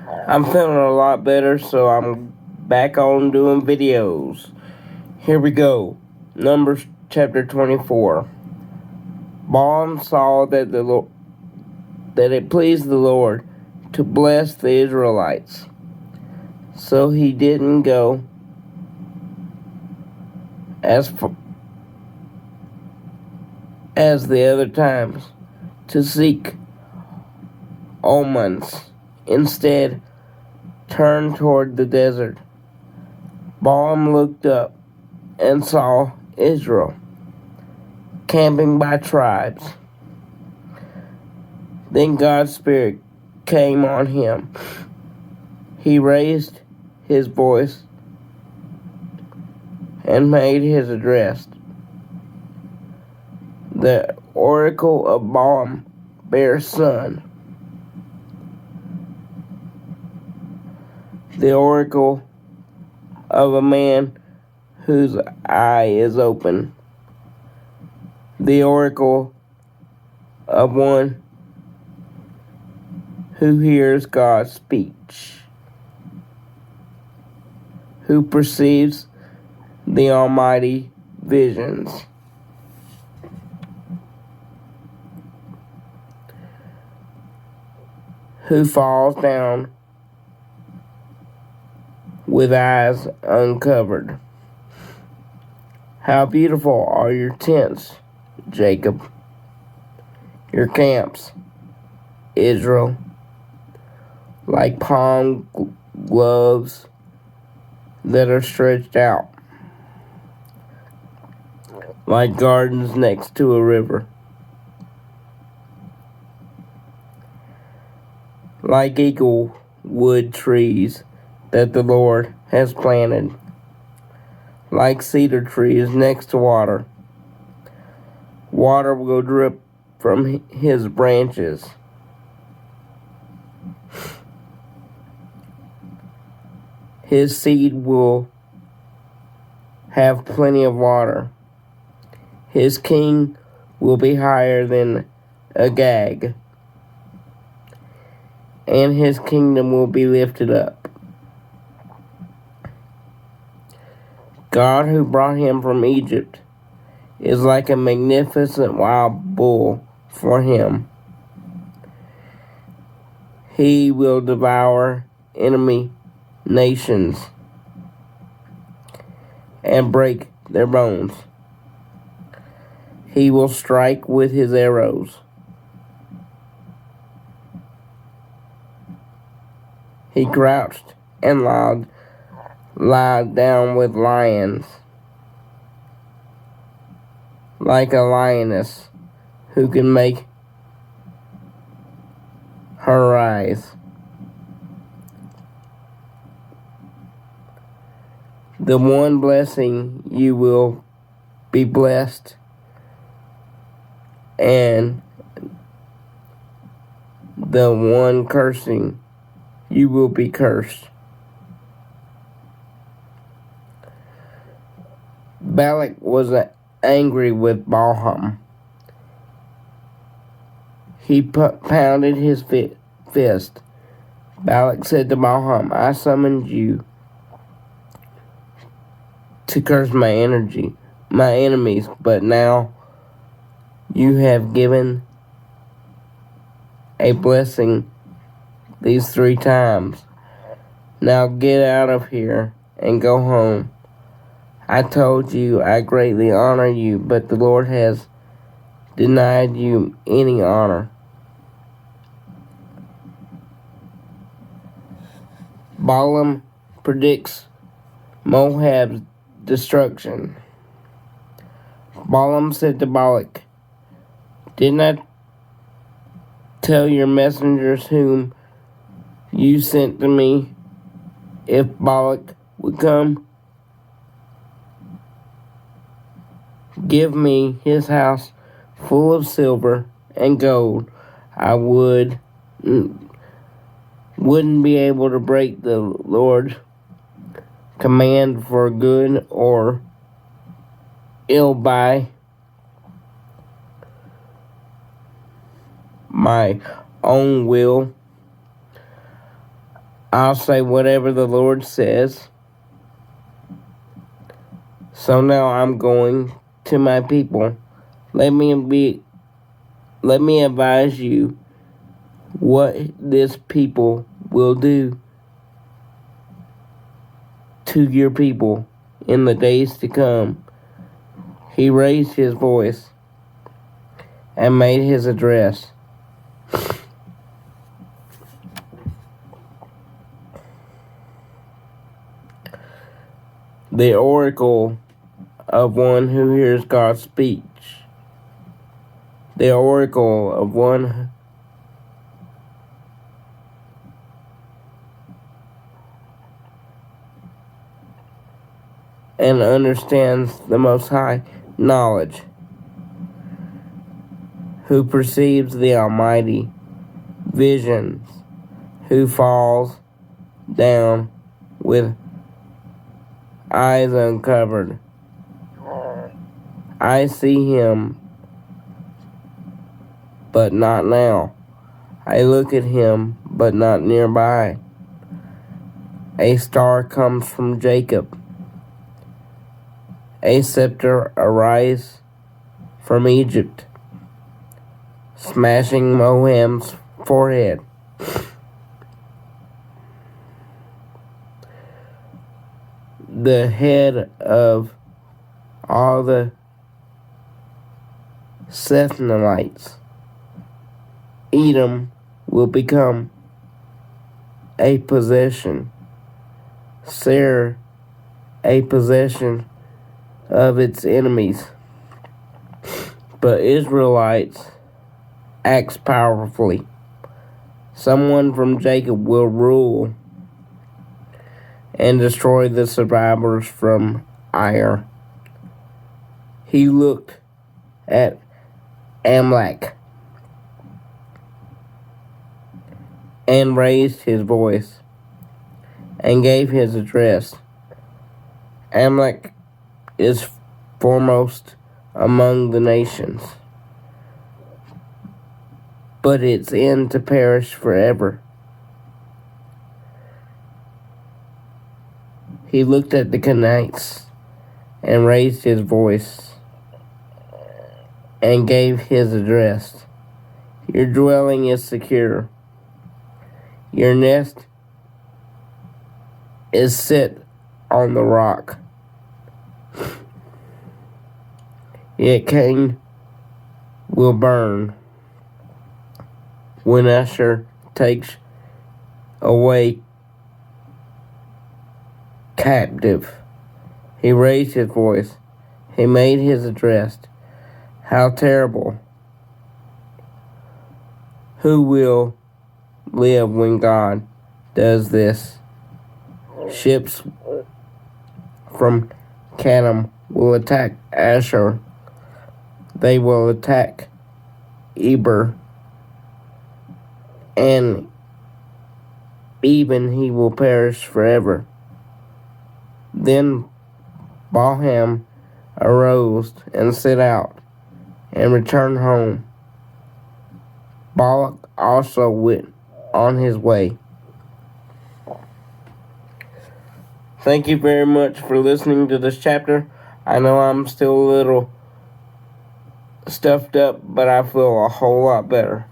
I'm feeling a lot better, so I'm back on doing videos. Here we go. Numbers chapter 24. Balaam saw that it pleased the Lord to bless the Israelites, so he didn't go as the other times to seek omens. Instead, turned toward the desert. Balaam looked up and saw Israel camping by tribes. Then God's Spirit came on him. He raised his voice and made his address. The oracle of Balaam, Beor's son. The oracle of a man whose eye is open. The oracle of one who hears God's speech, who perceives the Almighty visions. Who falls down with eyes uncovered. How beautiful are your tents, Jacob, your camps, Israel, like palm gloves that are stretched out, like gardens next to a river, like eaglewood trees that the Lord has planted, like cedar trees next to water. Water will drip from his branches. His seed will have plenty of water. His king will be higher than Agag, and his kingdom will be lifted up. God, who brought him from Egypt, is like a magnificent wild bull for him. He will devour enemy nations and break their bones. He will strike with his arrows. He crouched and lied down with lions, like a lioness who can make her rise. The one blessing you will be blessed, and the one cursing you will be cursed. Balak was angry with Balaam. He pounded his fist. Balak said to Balaam, I summoned you to curse my enemies, but now you have given a blessing these 3 times. Now get out of here and go home. I told you I greatly honor you, but the Lord has denied you any honor. Balaam predicts Moab's destruction. Balaam said to Balak, didn't I tell your messengers whom you sent to me, if Balak would come? Give me his house full of silver and gold. I wouldn't be able to break the Lord's command for good or ill by my own will. I'll say whatever the Lord says. So now I'm going to my people. Let me advise you what this people will do to your people in the days to come. He raised his voice and made his address. The oracle of one who hears God's speech. The oracle of one and understands the Most High knowledge, who perceives the Almighty visions, who falls down with eyes uncovered. I see him, but not now. I look at him, but not nearby. A star comes from Jacob. A scepter arises from Egypt, smashing Moab's forehead. The head of all the Israelites. Edom will become a possession. Seir a possession of its enemies. But Israelites acts powerfully. Someone from Jacob will rule and destroy the survivors from Ar. He looked at Amalek and raised his voice and gave his address. Amalek is foremost among the nations, but its end to perish forever. He looked at the Canaanites and raised his voice and gave his address. Your dwelling is secure. Your nest is set on the rock. Yet Cain will burn when Asher takes away captive. He raised his voice. He made his address. How terrible! Who will live when God does this? Ships from Canaan will attack Asher. They will attack Eber, and even he will perish forever. Then Balaam arose and set out and returned home. Balak also went on his way. Thank you very much for listening to this chapter. I know I'm still a little stuffed up, but I feel a whole lot better.